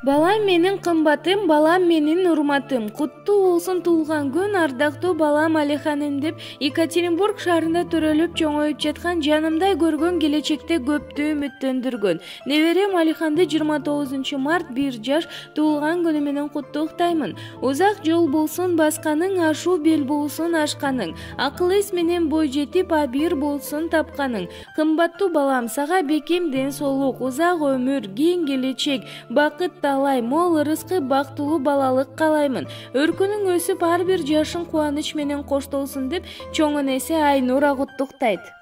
Балам менин кымбатым, балам менин урматым. Куттуу болсун туулган күн, ардактуу балам Алиханым деп Екатеринбург шаарында төрөлүп чоңоюп жаткан жанымдай көргөн келечекте көптү үмүттөндүргөн неберем Алиханды 29 март 1 жаш туулган күнү менен куттуктаймын. Узак жол болсун басканың, ашуу бел болсун ашканың, акыл эс менен бой жетип абийир болсун тапканың. Кымбаттуу балам, сага бекем ден соолук, узак өмүр, кең келечек, бакыт талай, мол ырыскы, бактылуу балалык каалаймын. Өркүнүң өсүп ар бир жашың кубаныч менен коштолсун деп чоң энеси Айнура куттуктайт.